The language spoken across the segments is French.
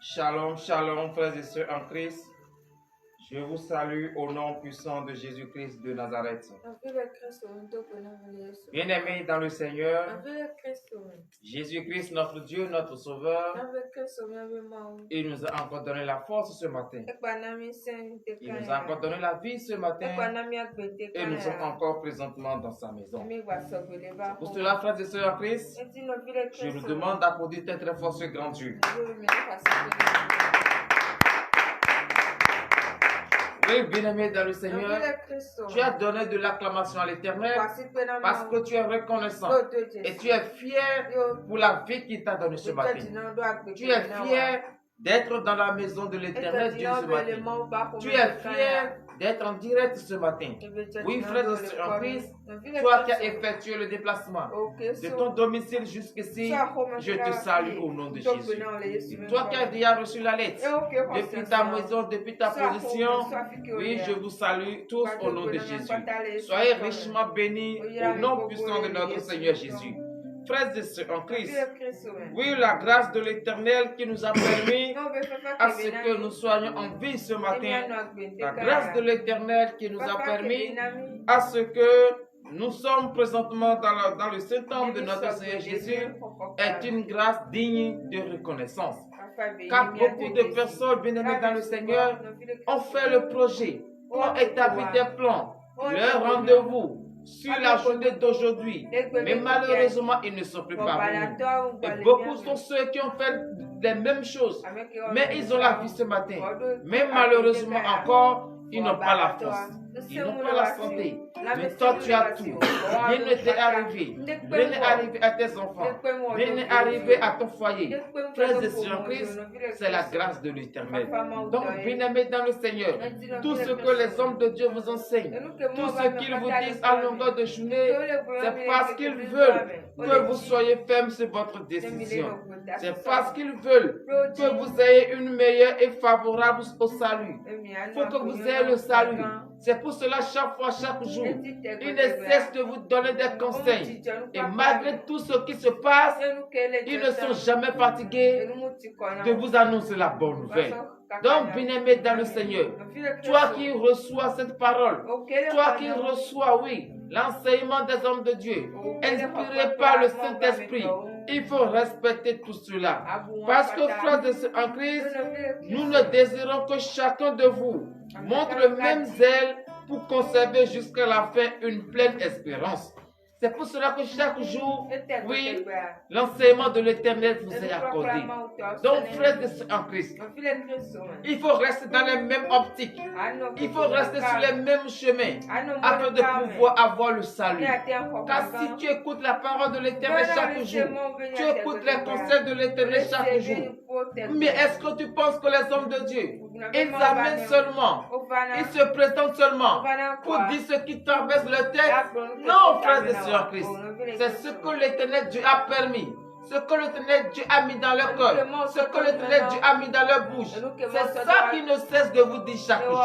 Shalom, shalom, frères et sœurs en Christ. Je vous salue au nom puissant de Jésus-Christ de Nazareth. Bien-aimés dans le Seigneur, Jésus-Christ, notre Dieu, notre Sauveur, il nous a encore donné la force ce matin. Il nous a encore donné la vie ce matin et nous sommes encore présentement dans sa maison. Pour cela, frères et sœurs en Christ, je vous demande d'applaudir très très fort ce grand Dieu. Oui, bien-aimé dans le Seigneur, tu as donné de l'acclamation à l'Éternel parce que tu es reconnaissant et tu es fier pour la vie qu'il t'a donnée ce matin. Tu es fier d'être dans la maison de l'Éternel Dieu ce matin. Tu es fier d'être en direct ce matin. Oui, frères et sœurs en Christ, toi qui as effectué le déplacement de ton domicile jusqu'ici, je te salue au nom de Jésus. Toi qui as déjà reçu la lettre depuis ta maison, depuis ta position, oui, je vous salue tous au nom de Jésus. Soyez richement bénis au nom puissant de notre Seigneur Jésus. Frères et sœurs en Christ, oui, la grâce de l'Éternel qui nous a permis à ce que nous soyons en vie ce matin, la grâce de l'Éternel qui nous a permis à ce que nous sommes présentement dans le Saint-Homme de notre Seigneur Jésus est une grâce digne de reconnaissance. Car beaucoup de personnes bien-aimées dans le Seigneur ont fait le projet, ont établi des plans, leur rendez-vous sur la journée d'aujourd'hui, mais malheureusement ils ne sont plus parmi nous. Et beaucoup sont ceux qui ont fait les mêmes choses, mais ils ont la vie ce matin, mais malheureusement encore ils n'ont pas la force, ils n'ont pas la santé. Mais toi tu as tout. Rien ne t'est arrivé, rien n'est arrivé à tes enfants, rien n'est arrivé à ton foyer. Frères et sœurs en Christ, c'est la grâce de l'Éternel. Donc bien-aimés dans le Seigneur, tout ce que les hommes de Dieu vous enseignent, tout ce qu'ils vous disent à longueur de journée, c'est parce qu'ils veulent que vous soyez fermes sur votre décision. C'est parce qu'ils veulent que vous ayez une meilleure et favorable au salut. Il faut que vous ayez le salut. C'est pour cela, chaque fois, chaque jour, ils ne cessent de vous donner des conseils. Et malgré tout ce qui se passe, ils ne sont jamais fatigués de vous annoncer la bonne nouvelle. Donc, bien-aimé dans le Seigneur, toi qui reçois cette parole, toi qui reçois, oui, l'enseignement des hommes de Dieu, inspiré par le Saint-Esprit, il faut respecter tout cela. Parce que, frères et sœurs en Christ, nous ne désirons que chacun de vous montre le même zèle pour conserver jusqu'à la fin une pleine espérance. C'est pour cela que chaque jour, oui, l'enseignement de l'Éternel vous est accordé. Donc, frères et sœurs en Christ, il faut rester dans les mêmes optiques. Il faut rester sur les mêmes chemins afin de pouvoir avoir le salut. Car si tu écoutes la parole de l'Éternel chaque jour, tu écoutes les conseils de l'Éternel chaque jour, mais est-ce que tu penses que les hommes de Dieu, ils amènent seulement, ils se présentent seulement pour dire ce qui traverse leur tête? Non, frères et sœurs en Christ, c'est ce que l'Éternel Dieu a permis, ce que l'Éternel Dieu a mis dans leur cœur, ce que l'Éternel Dieu a mis dans leur bouche. C'est ça qui ne cesse de vous dire chaque jour.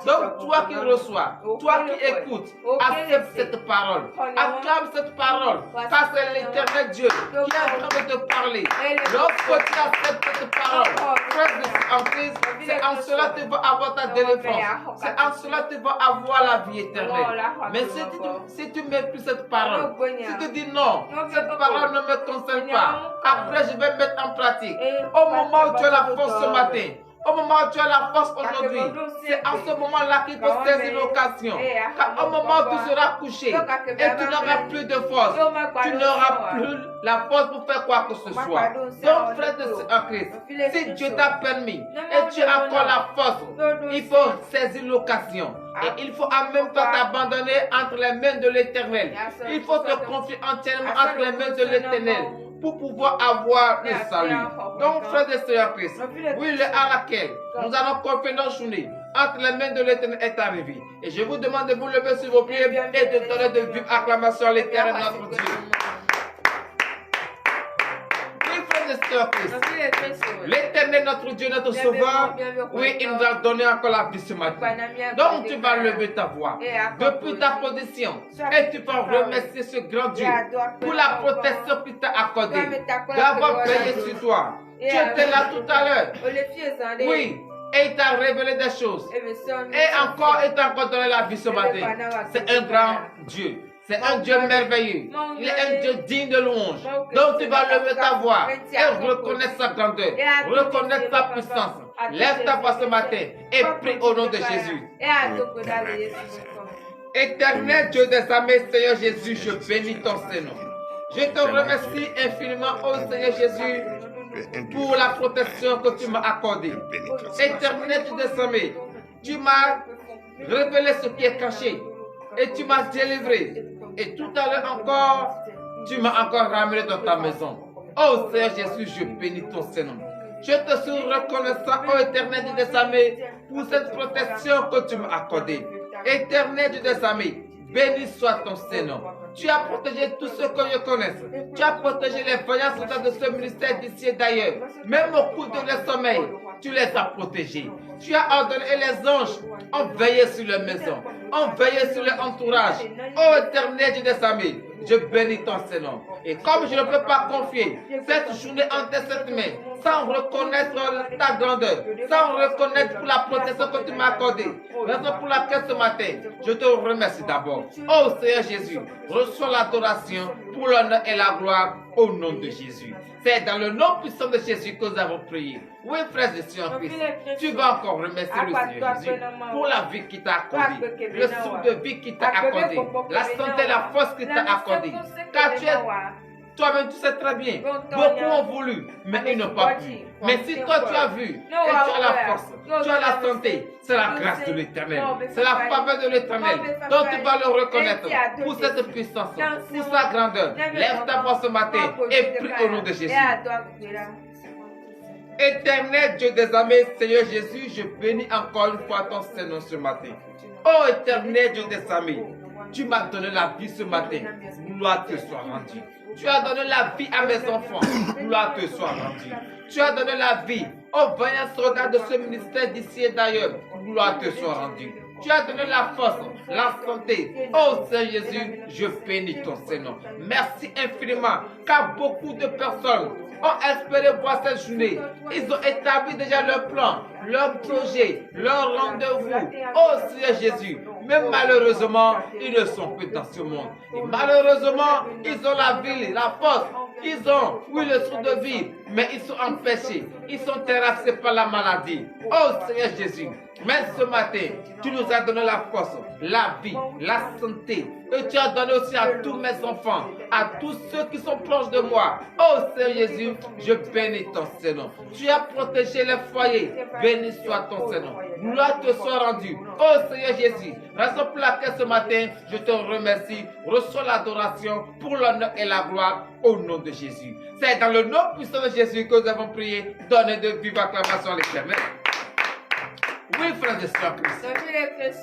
Donc toi qui reçois, toi qui écoutes, accepte cette parole, acclame cette parole, car c'est l'Éternel Dieu qui est en train de te parler. Lorsque tu acceptes cette parole, frère en Christ, c'est en cela que tu vas avoir ta délivrance, c'est en cela que tu vas avoir la vie éternelle. Mais si tu méprises cette parole, si tu dis non, cette parole ne me concerne pas, après je vais mettre en pratique. Au moment où tu as la force ce matin, au moment où tu as la force aujourd'hui, c'est en ce moment-là qu'il faut saisir l'occasion. Car au moment où tu seras couché et tu n'auras plus de force, tu n'auras plus la force pour faire quoi que ce soit. Donc, frère de Christ, si Dieu t'a permis et tu as encore la force, il faut saisir l'occasion. Et il faut en même temps t'abandonner entre les mains de l'Éternel. Il faut te confier entièrement entre les mains de l'Éternel pour pouvoir avoir le salut. Donc, frères et sœurs en Christ, oui, l'heure à laquelle nous allons confier nos journées entre les mains de l'Éternel est arrivée. Et je vous demande de vous lever sur vos pieds et de donner de vives acclamations à l'Éternel notre Dieu. L'Éternel, notre Dieu, notre Sauveur, oui, il nous a donné encore la vie ce matin. Donc tu vas lever ta voix depuis ta position et tu vas remercier ce grand Dieu pour la protection qu'il t'a accordée, d'avoir veillé sur toi, Tu étais là tout à l'heure. Oui. Et il t'a révélé des choses. Et encore, il t'a encore donné la vie ce matin. C'est un grand Dieu. C'est un Dieu merveilleux. Il est un Dieu digne de louange. Donc tu vas lever ta voix et reconnaître sa grandeur. Reconnaître sa puissance. Lève ta voix ce matin et prie au nom de Jésus. Éternel Dieu des armées, Seigneur Jésus, je bénis ton Saint-Nom. Je te remercie infiniment, ô Seigneur Jésus, pour la protection que tu m'as accordée. Éternel Dieu des armées, tu m'as révélé ce qui est caché et tu m'as délivré. Et tout à l'heure encore, tu m'as encore ramené dans ta maison. Oh Seigneur Jésus, je bénis ton Saint-Nom. Je te suis reconnaissant, ô Éternel Dieu des armées, pour cette protection que tu m'as accordée. Éternel Dieu des armées, béni soit ton Saint-Nom. Tu as protégé tous ceux que je connaisse. Tu as protégé les vaillants soldats de ce ministère d'ici et d'ailleurs. Même au coup de leur sommeil, tu les as protégés. Tu as ordonné et les anges ont veillé sur leur maison, ont veillé sur leur entourage. Ô Éternel Dieu des armées, je bénis ton Saint-Nom. Et comme je ne peux pas confier cette journée entre cette main, sans reconnaître ta grandeur, sans reconnaître pour la protection que tu m'as accordée, raison pour laquelle ce matin, je te remercie d'abord. Oh Seigneur Jésus, reçois l'adoration pour l'honneur et la gloire au nom de Jésus. C'est dans le nom puissant de Jésus que nous avons prié. Oui, frères et sœurs en Christ, tu vas encore remercier le Seigneur Jésus pour la vie qu'il t'a accordée, le souffle de vie qu'il t'a accordé, la santé et la force qu'il t'a accordée. Car tu es toi-même, tu sais très bien, beaucoup ont voulu, mais ils n'ont pas pu. Mais si toi tu as vu et tu as la force, tu as la santé, c'est la grâce de l'Éternel, c'est la faveur de l'Éternel. Donc tu vas le reconnaître pour cette puissance, pour sa grandeur. Lève ta voix ce matin et prie au nom de Jésus. Éternel Dieu des armées, Seigneur Jésus, je bénis encore une fois ton Saint-Nom ce matin. Oh Éternel Dieu des armées, tu m'as donné la vie ce matin, gloire te soit rendue. Tu as donné la vie à mes enfants, gloire te soit rendue. Tu as donné la vie aux vaillants soldats de ce ministère d'ici et d'ailleurs, gloire te soit rendue. Tu as donné la force, la santé. Oh Seigneur Jésus, je bénis ton Saint-Nom. Merci infiniment, car beaucoup de personnes ont espéré voir cette journée. Ils ont établi déjà leur plan, leur projet, leur rendez-vous. Oh Seigneur Jésus, mais malheureusement, ils ne sont plus dans ce monde. Et malheureusement, ils ont la vie, la force. Ils ont, oui, le souffle de vie, mais ils sont empêchés. Ils sont terrassés par la maladie. Oh Seigneur Jésus, mais ce matin, tu nous as donné la force, la vie, la santé. Et tu as donné aussi à tous mes enfants, à tous ceux qui sont proches de moi. Oh Seigneur Jésus, je bénis ton Saint-Nom. Tu as protégé les foyers. Béni soit ton Saint-Nom. Gloire te soit rendue. Oh Seigneur Jésus, raison pour laquelle ce matin, je te remercie. Reçois l'adoration pour l'honneur et la gloire au nom de Jésus. C'est dans le nom puissant de Jésus que nous avons prié. Donnez de vive acclamation à l'Éternel. Oui, frères et sœurs Christ.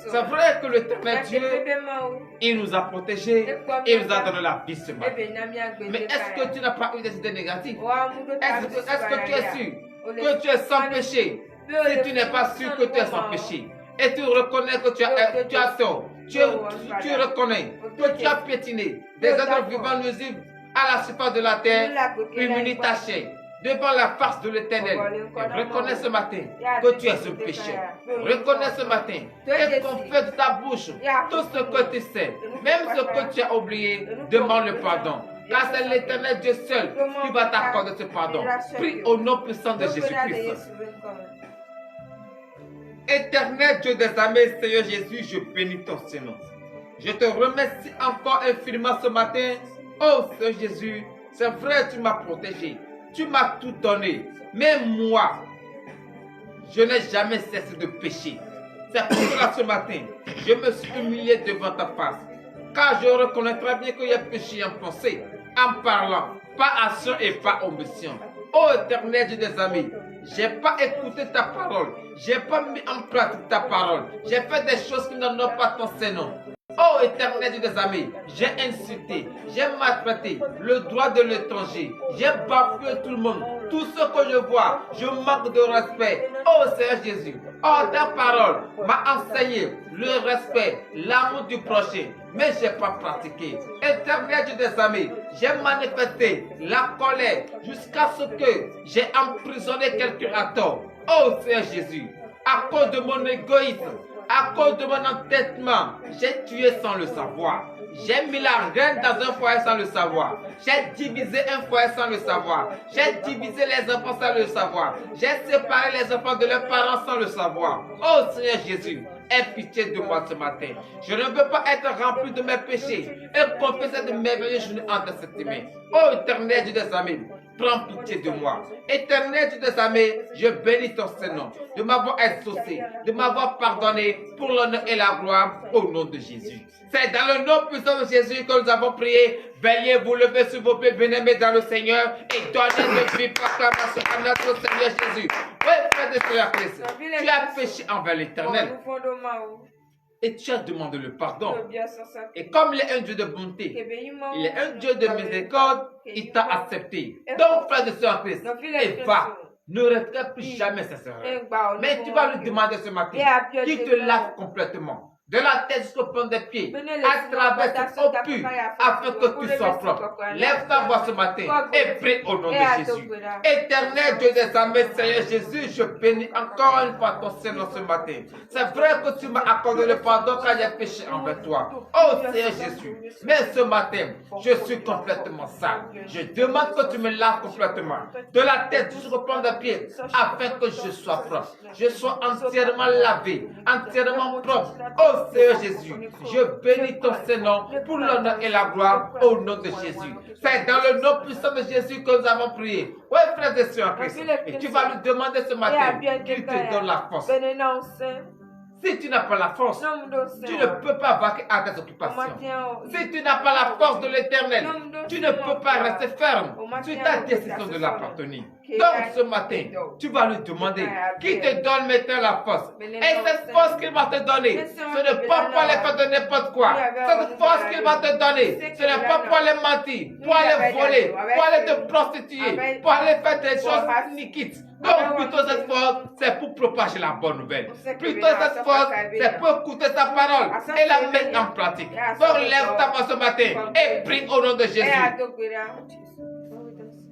C'est vrai que l'Éternel Dieu, il nous a protégés et il nous a donné la vie ce matin. Mais est-ce que tu n'as pas eu des idées négatives? Est-ce que tu es sûr que tu es sans péché? Si tu n'es pas sûr que tu es sans péché et tu reconnais que tu as tort, tu reconnais que tu as piétiné des êtres vivants nuisibles à la surface de la terre, humilie ta chair devant la face de l'Éternel. Reconnais ce matin que tu es un pécheur. Reconnais ce matin et confesse de ta bouche tout ce que tu sais, même ce que tu as oublié, demande le pardon. Car c'est l'Éternel Dieu seul qui va t'accorder ce pardon. Prie au nom puissant de Jésus-Christ. Éternel Dieu des armées, Seigneur Jésus, je bénis ton Saint-Nom. Je te remercie encore infiniment ce matin. Oh Seigneur Jésus, c'est vrai, tu m'as protégé. Tu m'as tout donné. Mais moi, je n'ai jamais cessé de pécher. C'est pour cela ce matin, je me suis humilié devant ta face. Car je reconnais très bien que j'ai péché en pensée, en parlant, par action et par omission. Oh Éternel Dieu des amis, j'ai pas écouté ta parole. J'ai pas mis en pratique ta parole. J'ai fait des choses qui n'ont pas ton Saint-Nom. Oh éternel Dieu des armées, j'ai insulté, j'ai maltraité le droit de l'étranger, j'ai bafoué tout le monde. Tout ce que je vois, je manque de respect. Oh Seigneur Jésus, oh ta parole m'a enseigné le respect, l'amour du prochain, mais je n'ai pas pratiqué. Éternel Dieu des armées, j'ai manifesté la colère jusqu'à ce que j'ai emprisonné quelqu'un à tort. Oh Seigneur Jésus, à cause de mon égoïsme, à cause de mon entêtement, j'ai tué sans le savoir. J'ai mis la reine dans un foyer sans le savoir. J'ai divisé un foyer sans le savoir. J'ai divisé les enfants sans le savoir. J'ai séparé les enfants de leurs parents sans le savoir. Oh Seigneur Jésus, aie pitié de moi ce matin. Je ne veux pas être rempli de mes péchés et confesser de merveilleuses journées entre cette main. Oh éternel Dieu des armées, prends pitié de moi. Éternel Dieu des armées, je bénis ton Saint-Nom de m'avoir exaucé, de m'avoir pardonné pour l'honneur et la gloire au nom de Jésus. C'est dans le nom puissant de Jésus que nous avons prié. Veuillez vous lever sur vos pieds, bien-aimés dans le Seigneur et donnez de vive proclamation à notre Seigneur Jésus. Oui, frère de Seigneur Christ, tu as péché envers l'Éternel. Et tu as demandé le pardon. Et comme il est un Dieu de bonté, il est un Dieu de miséricorde, il t'a accepté. Donc, frère de Seigneur Christ, et va. Ne regrette plus jamais ses erreurs. Mais tu vas lui demander ce matin qu'il te lave complètement. De la tête jusqu'au point des pieds, à travers cette eau pure, afin que tu sois propre. Lève ta voix ce matin et prie au nom de Jésus. Éternel Dieu des armées, Seigneur Jésus, je bénis encore une fois ton Seigneur ce matin. C'est vrai que tu m'as accordé le pardon quand j'ai péché envers toi. Oh Seigneur Jésus, mais ce matin, je suis complètement sale. Je demande que tu me laves complètement, de la tête jusqu'au point des pieds, afin que je sois propre. Je sois entièrement lavé, entièrement propre. Oh Seigneur Jésus, je bénis ton Saint-Nom pour l'honneur et la gloire au nom de Jésus. C'est dans le nom puissant de Jésus que nous avons prié. Oui, frère et sœurs Christ, et tu vas lui demander ce matin qu'il te donne la force. Si tu n'as pas la force, tu ne peux pas vaquer à tes occupations. Si tu n'as pas la force de l'Éternel, tu ne peux pas rester ferme sur ta décision de l'appartenir. Donc ce matin, tu vas lui demander qu'il te donne maintenant la force. Et cette force qu'il va te donner, ce n'est pas pour aller faire de n'importe quoi. Cette force qu'il va te donner, ce n'est pas pour aller mentir, pour aller voler, pour aller te prostituer, pour aller faire des choses iniquites. Donc plutôt cette force, c'est pour propager la bonne nouvelle. Plutôt cette force, c'est pour écouter ta parole et la mettre en pratique. Donc lève ta voix ce matin et prie au nom de Jésus.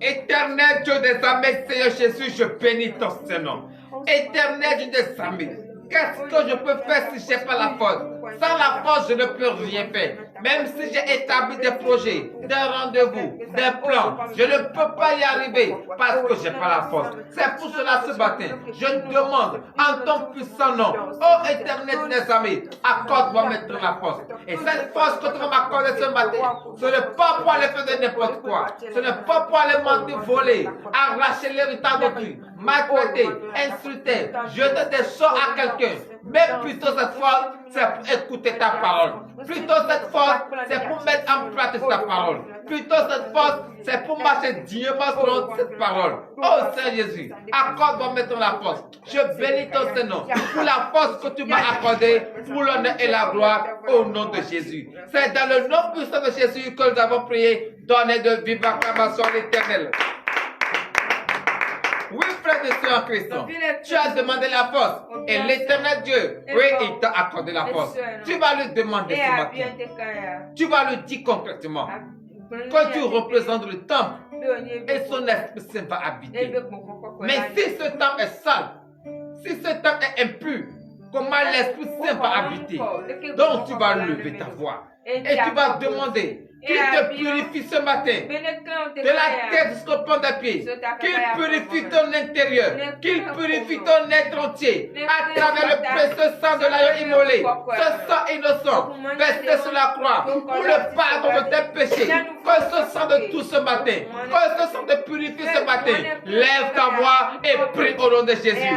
Éternel Dieu des armées, Seigneur Jésus, je bénis ton Saint-Nom. Éternel Dieu des armées, qu'est-ce que je peux faire si je n'ai pas la force? Sans la force, je ne peux rien faire. Même si j'ai établi des projets, des rendez-vous, des plans, je ne peux pas y arriver parce que je n'ai pas la force. C'est pour cela ce matin, je demande en ton puissant nom, ô éternel des armées, accorde-moi maintenant la force. Et cette force que tu vas m'accorder ce matin, ce n'est pas pour aller faire de n'importe quoi. Ce n'est pas pour aller mentir, voler, arracher l'héritage d'autrui, maltraiter, insulter, jeter des sorts à quelqu'un. Mais plutôt cette force, c'est pour écouter ta parole. Plutôt cette force, c'est pour mettre en pratique ta parole. Plutôt cette force, c'est pour marcher dignement selon cette parole. Oh Seigneur Jésus, accorde-moi maintenant la force. Je bénis ton Saint-Nom pour la force que tu m'as accordée pour l'honneur et la gloire au nom de Jésus. C'est dans le nom puissant de Jésus que nous avons prié. Donnez de vive acclamation à l'Éternel. Oui, frère et sœur en Christ, tu as demandé la force et l'Éternel Dieu, oui, il t'a accordé la force. Tu vas lui demander ce matin. Tu vas lui dire concrètement que tu représentes le temple et son esprit saint va habiter. Mais si ce temple est sale, si ce temple est impur, comment l'esprit saint va habiter? Donc tu vas lever ta voix et tu vas demander qu'il te purifie ce matin, de la tête jusqu'au point des pieds, qu'il purifie ton intérieur, qu'il purifie ton être entier, à travers le précieux sang de l'agneau immolé, ce sang innocent, versé sur la croix, pour le pardon de tes péchés, que ce sang de tout ce matin, que ce sang te purifie ce matin, lève ta voix et prie au nom de Jésus.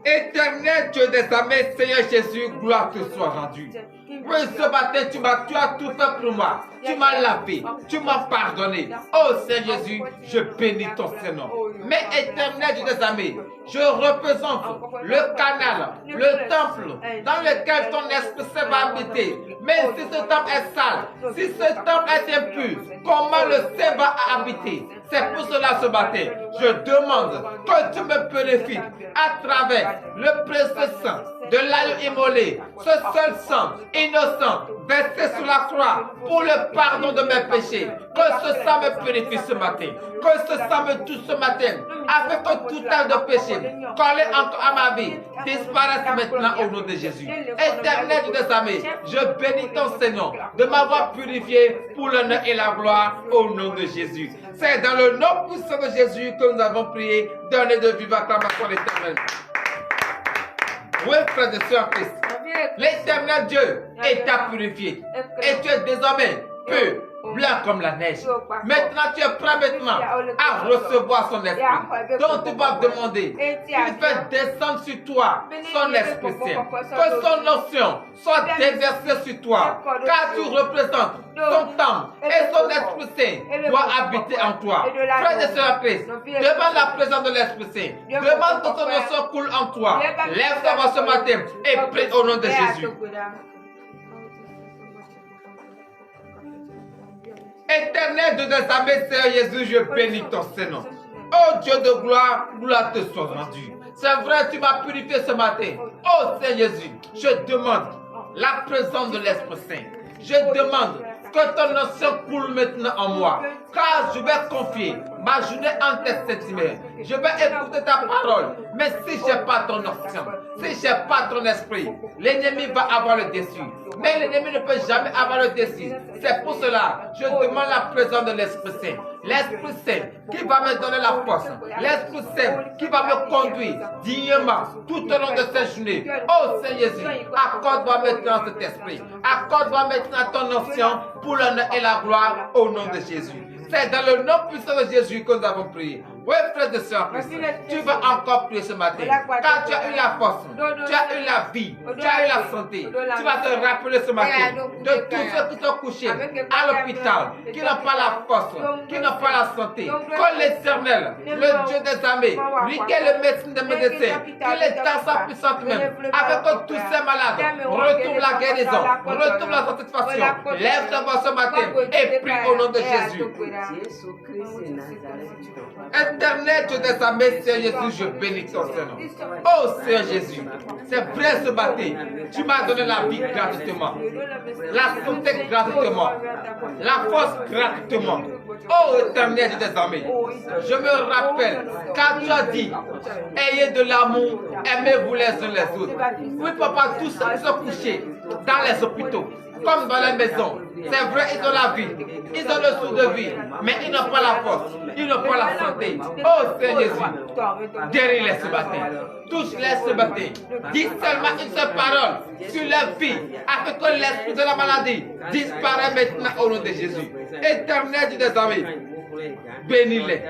Éternel Dieu des armées, Seigneur Jésus, gloire te soit rendue. Oui, ce matin, tu as tout fait pour moi. Tu m'as lavé, tu m'as pardonné. Oh Seigneur Jésus, je bénis ton Saint-Nom. Mais éternel Dieu des armées, je représente le canal, le temple dans lequel ton Esprit Saint va habiter. Mais si ce temple est sale, si ce temple est impur, comment le Saint va habiter? C'est pour cela ce matin, je demande que tu me purifies à travers le précieux sang de l'agneau immolé, ce seul sang innocent versé sur la croix pour le pardon de mes péchés. Que ce sang me purifie ce matin, que ce sang me touche ce matin, afin que tout acte de péché collé encore à ma vie disparaisse maintenant au nom de Jésus. Éternel Dieu des armées, je bénis ton Seigneur de m'avoir purifié pour l'honneur et la gloire au nom de Jésus. C'est dans le nom puissant de Jésus que nous avons prié. Donnez de vive acclamation à l'Éternel. Oui, frères et sœurs en Christ, l'Éternel Dieu t'a purifié et tu es désormais pur, blanc comme la neige. Maintenant, tu es prêt maintenant à recevoir son esprit. Donc, tu vas demander qu'il fait descendre sur toi son esprit saint. Que son onction soit déversée sur toi. Car tu représentes son temple et son esprit saint doit habiter en toi. Frère et sœur en Christ, devant la présence de l'esprit saint, demande que son onction coule en toi. Lève ta voix ce matin et prie au nom de Jésus. Éternel Dieu des armées, Seigneur Jésus, je bénis ton Saint-Nom. Oh Dieu de gloire, gloire te soit rendue. C'est vrai, tu m'as purifié ce matin. Oh Seigneur Jésus, je demande la présence de l'Esprit Saint. Je demande que ton onction coule maintenant en moi. Car je vais confier ma journée en tes sentiments. Je vais écouter ta parole. Mais si je n'ai pas ton onction, si je n'ai pas ton esprit, l'ennemi va avoir le dessus. Mais l'ennemi ne peut jamais avoir le dessus. C'est pour cela que je demande la présence de l'Esprit Saint. L'Esprit Saint qui va me donner la force. L'Esprit Saint qui va me conduire dignement tout au long de cette journée. Oh Seigneur Jésus, accorde-moi maintenant cet esprit. Accorde-moi maintenant ton onction pour l'honneur et la gloire au nom de Jésus. C'est dans le nom puissant de Jésus que nous avons prié. Oui, frère de sœur, tu vas encore prier ce matin. Car tu as eu la force, tu as eu la vie, tu as eu la santé. Tu vas te rappeler ce matin de tous ceux qui sont couchés à l'hôpital, qui n'ont pas la force, qui n'ont pas la santé. Que l'Éternel, le Dieu des armées, lui qui est le médecin des médecins, qu'il est dans sa puissance même, avec que tous ces malades retrouvent la guérison, retrouvent la satisfaction. Lève ta voix ce matin et prie au nom de Jésus. Éternel Dieu des armées, Seigneur Jésus, je bénis ton Seigneur. Oh Seigneur Jésus, c'est vrai ce matin, tu m'as donné la vie gratuitement, la santé gratuitement, la force gratuitement. Oh Éternel Dieu des armées, je me rappelle quand tu as dit, ayez de l'amour, aimez-vous les uns les autres. Oui papa, tous ceux qui sont couchés dans les hôpitaux, comme dans les maisons, c'est vrai, ils ont la vie, ils ont le souffle de vie, mais ils n'ont pas la force, ils n'ont pas la santé. Oh Seigneur Jésus, guéris-les ce matin, touche-les ce matin, dis seulement une seule parole sur leur vie, afin que l'esprit de la maladie disparaisse maintenant au nom de Jésus. Éternel Dieu des armées, bénis-les,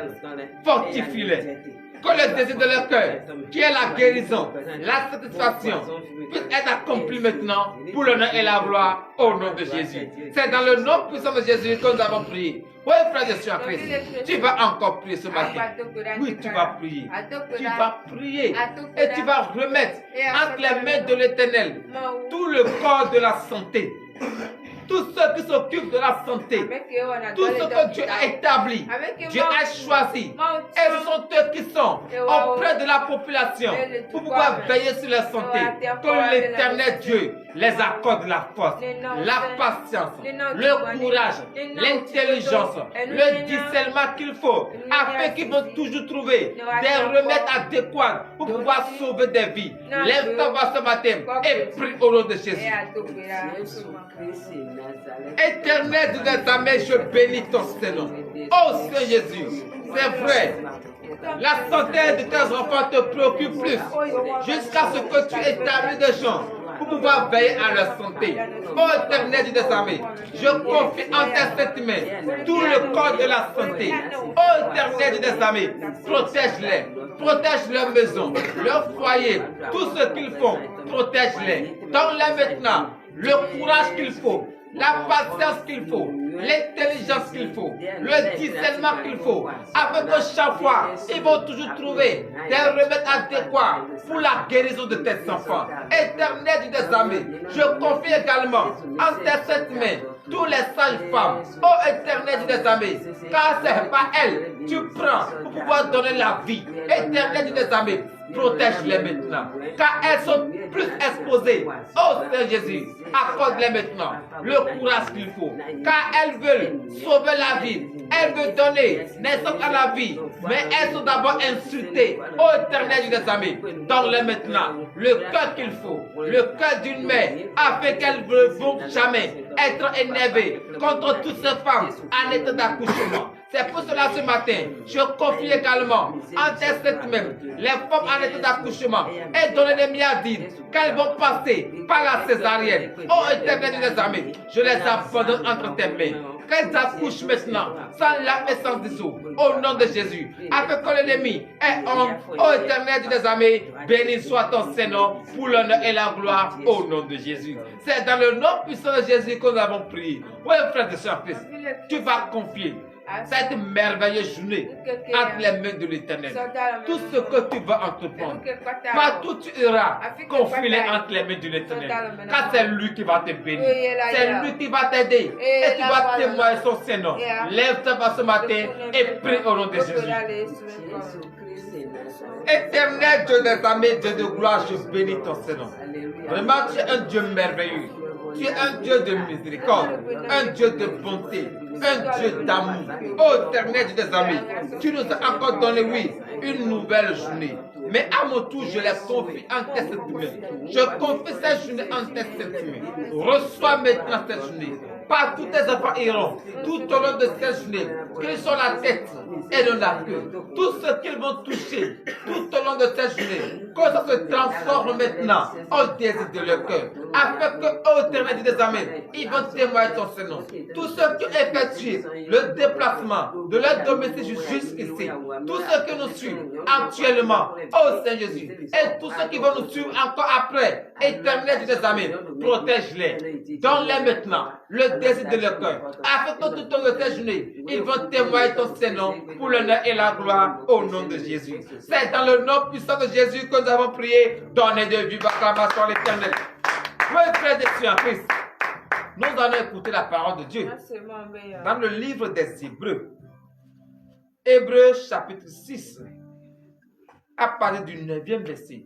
fortifie-les. Que le désir de leur cœur, qui est la guérison, la satisfaction, puisse être accompli maintenant pour l'honneur et la gloire au nom de Jésus. C'est dans le nom puissant de Jésus que nous avons prié. Oui, frère de Jésus en Christ, tu vas encore prier ce matin. Oui, tu vas prier. Tu vas prier et tu vas remettre entre les mains de l'Éternel tout le corps de la santé. Tous ceux qui s'occupent de la santé, tout ce que Dieu a établi, Dieu a choisi, et ce sont eux qui sont auprès de la population pour pouvoir veiller sur la santé. Que l'Éternel Dieu les accorde la force, la patience, le courage, l'intelligence, le discernement qu'il faut, afin qu'ils vont toujours trouver des remèdes adéquats pour pouvoir sauver des vies. Lève-toi ce matin et prie au nom de Jésus. Éternel de des armées, je bénis ton Seigneur. Oh Seigneur Jésus, c'est vrai. La santé de tes enfants te préoccupe plus jusqu'à ce que tu établis des gens pour pouvoir veiller à leur santé. Oh Éternel des armées, je confie en tes sept mains tout le corps de la santé. Oh Éternel des armées, protège-les, protège leur maison, leur foyer, tout ce qu'ils font, protège-les. Donne-les maintenant le courage qu'il faut, la patience qu'il faut, l'intelligence qu'il faut, le discernement qu'il faut, afin que chaque fois, ils vont toujours trouver des remèdes adéquats pour la guérison de tes enfants. Éternel Dieu des armées, je confie également en tes saintes mains tous les sages-femmes, ô éternel Dieu des armées, car c'est pas elles, tu prends pour pouvoir donner la vie. Éternel Dieu des armées, protège-les maintenant, car elles sont plus exposées. Oh Seigneur Jésus, accorde-les maintenant le courage qu'il faut, car elles veulent sauver la vie, elles veulent donner naissance à la vie, mais elles sont d'abord insultées. Oh éternel Dieu des armées, donne-les maintenant le cœur qu'il faut, le cœur d'une mère, afin qu'elles ne vont jamais être énervées contre toutes ces femmes en état d'accouchement. C'est pour cela ce matin, je confie également en tes saintes mains les femmes en état d'accouchement et donner les milliardaires qu'elles vont passer par la césarienne. Oh éternel des armées, je les abandonne entre tes mains. Qu'elles accouchent maintenant, sans larmes et sans dessous, au nom de Jésus, afin que l'ennemi ait honte. Oh éternel des armées, béni soit ton Seigneur pour l'honneur et la gloire, au nom de Jésus. C'est dans le nom puissant de Jésus que nous avons prié. Oui, frère de Saint-Fils, tu vas confier cette merveilleuse journée entre les mains de l'Éternel. Tout ce que tu vas entreprendre, partout tu iras, confie-les entre les mains de l'Éternel. Car c'est lui qui va te bénir, c'est lui qui va t'aider et tu vas témoigner son Seigneur. Lève-toi ce matin et prie au nom de Jésus. Éternel Dieu des armées, Dieu de gloire, je bénis ton Seigneur. Vraiment, tu es un Dieu merveilleux. Tu es un Dieu de miséricorde, un Dieu de bonté, un Dieu d'amour. Oh éternel Dieu des armées, tu nous as encore donné, oui, une nouvelle journée. Mais à mon tour, je les confie en tes saintes mains. Je confie cette journée en tes saintes mains. Reçois maintenant cette journée. Partout tes enfants iront, tout au long de cette journée, qu'ils soient la tête et non la queue. Tout ce qu'ils vont toucher, tout au long de cette journée, que ça se transforme maintenant en désir de leur cœur. Afin que, ô éternel des armées, ils vont témoigner ton Seigneur. Tous ceux qui ont effectué le déplacement de leur domicile jusqu'ici, tous ceux qui nous suivent actuellement, ô Seigneur Jésus, et tous ceux qui vont nous suivre encore après, éternel des armées, protège-les. Donne-les maintenant le désir de leur cœur, afin que tout au long de cette journée, ils vont témoigner ton Seigneur pour l'honneur et la gloire au nom de Jésus. C'est dans le nom puissant de Jésus que nous avons prié. Donnez de vive acclamation à l'Éternel. Oui, frères et sœurs en Christ, nous allons écouter la parole de Dieu dans le livre des Hébreux. Hébreux chapitre 6, à partir du 9e verset.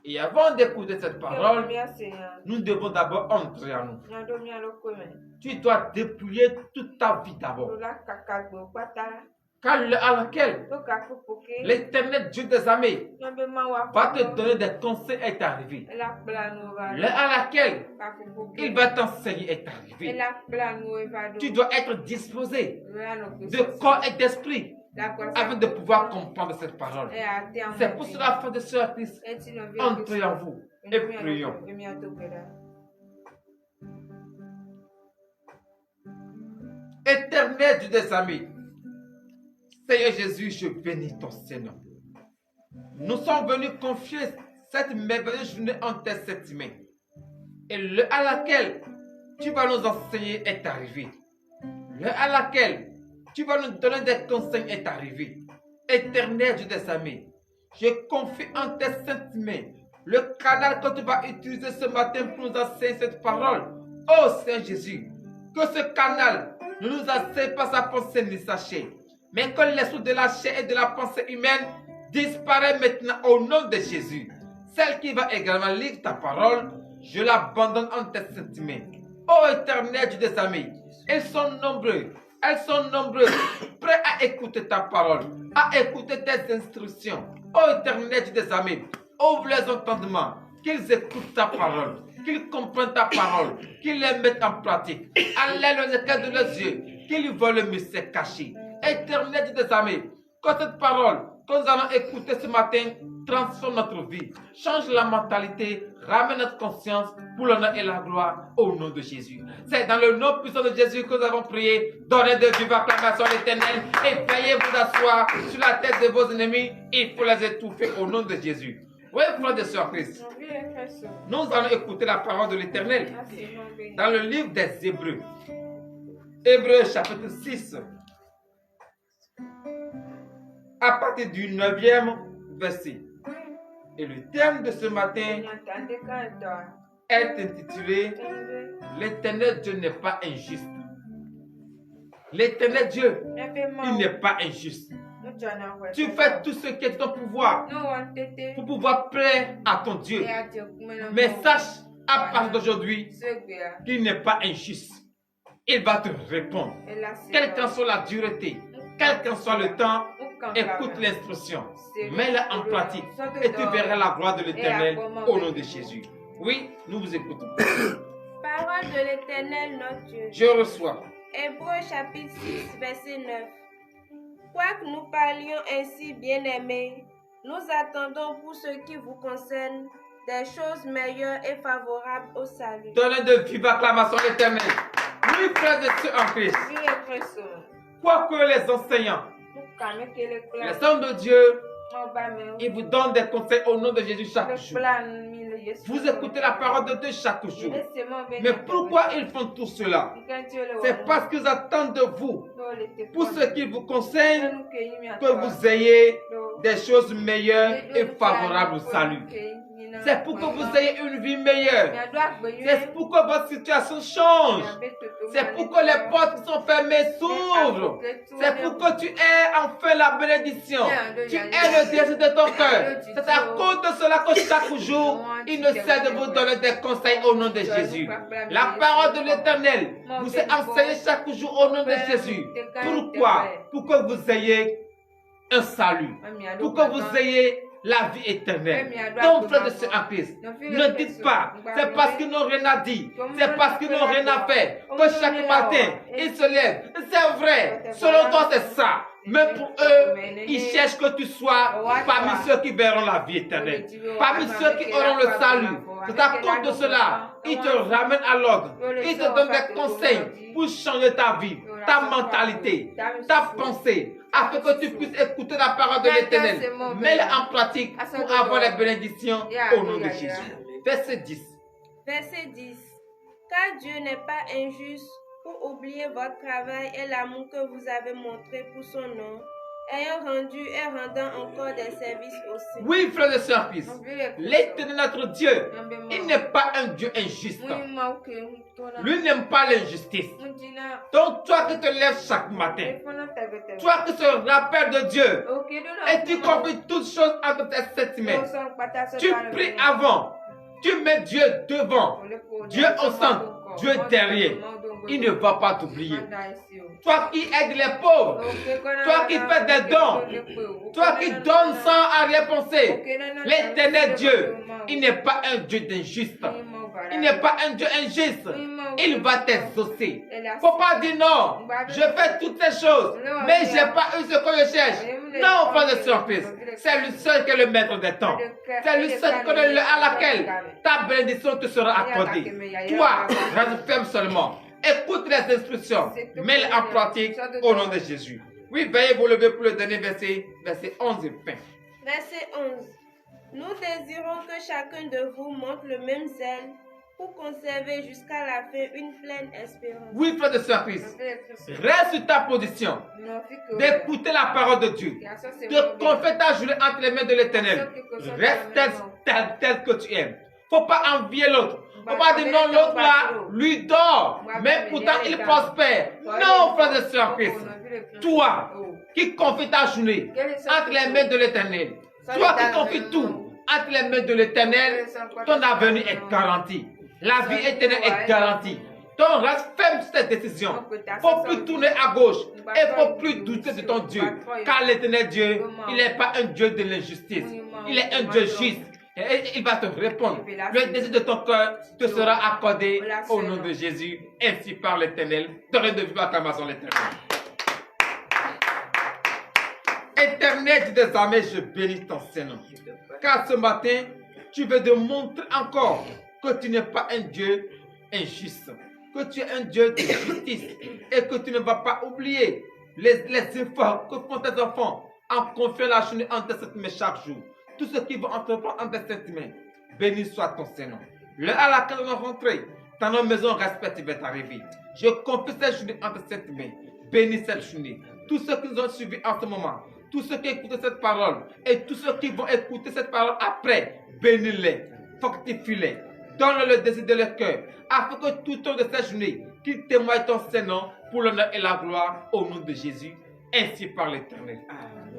Et avant d'écouter cette parole, nous devons d'abord entrer en nous. Tu dois dépouiller toute ta vie d'abord. Car à laquelle l'Éternel Dieu des armées va te donner des conseils est arrivé. L'heure à laquelle il va t'enseigner est arrivé. Tu dois être disposé de corps et d'esprit afin de pouvoir comprendre cette parole. C'est pour cela, frères et sœurs Christ, entrez en vous et prions. Éternel Dieu des armées, Seigneur Jésus, je bénis ton Seigneur. Nous sommes venus confier cette merveilleuse journée en tes saintes mains. Et l'heure à laquelle tu vas nous enseigner est arrivée. L'heure à laquelle tu vas nous donner des conseils est arrivée. Éternel Dieu des armées, je confie en tes saintes mains le canal que tu vas utiliser ce matin pour nous enseigner cette parole. Oh Saint Jésus, que ce canal ne nous enseigne pas sa pensée ni sa chair, mais que l'esprit de la chair et de la pensée humaine disparaît maintenant au nom de Jésus. Celle qui va également lire ta parole, je l'abandonne en tes saintes mains. Ô éternel Dieu des armées, elles sont nombreuses, prêts à écouter ta parole, à écouter tes instructions. Ô éternel Dieu des armées, ouvre les entendements, qu'ils écoutent ta parole, qu'ils comprennent ta parole, qu'ils les mettent en pratique. Enlève le cœur de leurs yeux, qu'ils voient le mystère caché. Éternel Dieu des armées, que cette parole que nous allons écouter ce matin transforme notre vie, change la mentalité, ramène notre conscience pour l'honneur et la gloire au nom de Jésus. C'est dans le nom puissant de Jésus que nous avons prié. Donnez de vive acclamation à l'Éternel et veuillez vous asseoir sur la tête de vos ennemis. Il faut les étouffer au nom de Jésus. Oui, frères et sœurs Christ. Nous allons écouter la parole de l'Éternel dans le livre des Hébreux. Hébreux chapitre 6. À partir du 9e verset. Et le thème de ce matin est intitulé « L'Éternel Dieu n'est pas injuste ». L'Éternel Dieu, il n'est pas injuste. Tu fais tout ce qui est de ton pouvoir pour pouvoir plaire à ton Dieu. Mais sache à partir d'aujourd'hui qu'il n'est pas injuste. Il va te répondre. Quelle qu'en soit la dureté, quel qu'en soit le temps, écoute l'instruction, mets-la en pratique et tu verras la gloire de l'Éternel au nom de Jésus. Oui, nous vous écoutons. Parole de l'Éternel notre Dieu. Je reçois. Hébreux chapitre 6, verset 9. Quoique nous parlions ainsi, bien-aimés, nous attendons pour ce qui vous concerne des choses meilleures et favorables au salut. Donnez de vive acclamation à l'Éternel. Oui, frères et sœurs en Christ. Quoique les enseignants, les hommes de Dieu, ils vous donnent des conseils au nom de Jésus chaque jour. Vous écoutez la parole de Dieu chaque jour. Mais pourquoi ils font tout cela? C'est parce qu'ils attendent de vous, pour ce qui vous concerne, que vous ayez des choses meilleures et favorables au salut. C'est pour que vous ayez une vie meilleure. C'est pour que votre situation change. C'est pour que les portes qui sont fermées s'ouvrent. C'est pour que tu aies enfin la bénédiction. Tu aies le désir de ton cœur. C'est à cause de cela que chaque jour, il ne cesse de vous donner des conseils au nom de Jésus. La parole de l'Éternel vous est enseignée chaque jour au nom de Jésus. Pourquoi? Pour que vous ayez un salut. Pour que vous ayez la vie éternelle. Donc, frères de ce en Christ, ne dites pas, c'est parce qu'ils n'ont rien à dire, c'est parce qu'ils n'ont rien à faire, que chaque matin, ils se lèvent. C'est vrai, selon toi, c'est ça. Mais pour eux, ils cherchent que tu sois parmi ceux qui verront la vie éternelle, parmi ceux qui auront le salut. C'est à cause de cela, ils te ramènent à l'ordre, ils te donnent des conseils pour changer ta vie, ta mentalité, ta pensée, afin que tu puisses écouter la parole de l'Éternel, mets-la en pratique pour avoir les bénédictions au nom de Jésus. Verset 10. Verset 10. Car Dieu n'est pas injuste pour oublier votre travail et l'amour que vous avez montré pour son nom, ayant rendu et rendant encore des services aussi. Oui, frères et sœurs, fils, l'Éternel notre Dieu, il n'est pas un Dieu injuste. Lui n'aime pas l'injustice. Donc toi qui te lèves chaque matin, toi qui te rappelles de Dieu, et tu confies toutes choses entre tes 7 mains, tu pries avant, tu mets Dieu devant, Dieu au centre, Dieu derrière. Il ne va pas t'oublier. Toi qui aides les pauvres, toi qui fais des dons, toi qui donnes sans arrière-pensée, l'Éternel Dieu, il n'est pas un Dieu d'injuste. Il n'est pas un Dieu injuste. Il va t'exaucer. Faut pas dire non, je fais toutes ces choses, mais je n'ai pas eu ce que je cherche. Non, pas de surprise. C'est lui seul qui est le maître des temps. C'est lui seul qui connaît l'heure à laquelle ta bénédiction te sera accordée. Toi, reste ferme seulement. Écoute les instructions, mets-les en pratique au nom de Jésus. Oui, veuillez vous lever pour le dernier verset, verset 11 et fin. Verset 11. Nous désirons que chacun de vous montre le même zèle pour conserver jusqu'à la fin une pleine espérance. Oui, frère de sœur Christ, reste sur ta position d'écouter la parole de Dieu, de confier ta journée entre les mains de l'Éternel. Reste tel que tu es. Faut pas envier l'autre. Faut pas dire non, l'autre là, lui dort, mais pourtant il prospère. Non, frère de sœur Christ, toi qui confies ta journée entre les mains de l'Éternel, toi qui confies tout entre les mains de l'Éternel, ton avenir est garanti. La vie éternelle est garantie. Donc reste ferme sur tes décisions. Faut plus tourner à gauche et faut plus douter de ton Dieu. Car l'Éternel Dieu, il n'est pas un Dieu de l'injustice. Il est un Dieu juste. Et il va te répondre. Le désir de ton cœur te sera accordé au nom de Jésus, ainsi par l'Éternel. Donnez de vive acclamation à l'Éternel. Éternel des armées, je bénis ton Seigneur. Car ce matin, tu veux démontrer encore que tu n'es pas un Dieu injuste, que tu es un Dieu de justice et que tu ne vas pas oublier les efforts que font tes enfants en confiant la journée entre cette main chaque jour. tous ceux qui vont entreprendre entre cette main. Béni soit ton Seigneur. L'heure à laquelle nous allons rentrer, dans nos maisons respectives est arrivée. Je confie cette journée entre cette main. Bénis cette journée. Tous ceux qui nous ont suivis en ce moment, tous ceux qui écoutent cette parole et tous ceux qui vont écouter cette parole après, bénis-les, fortifie-les, donne-leur le désir de leur cœur, afin que tout au long de cette journée, qu'ils témoignent ton Seigneur pour l'honneur et la gloire au nom de Jésus, ainsi par l'Éternel. Amen.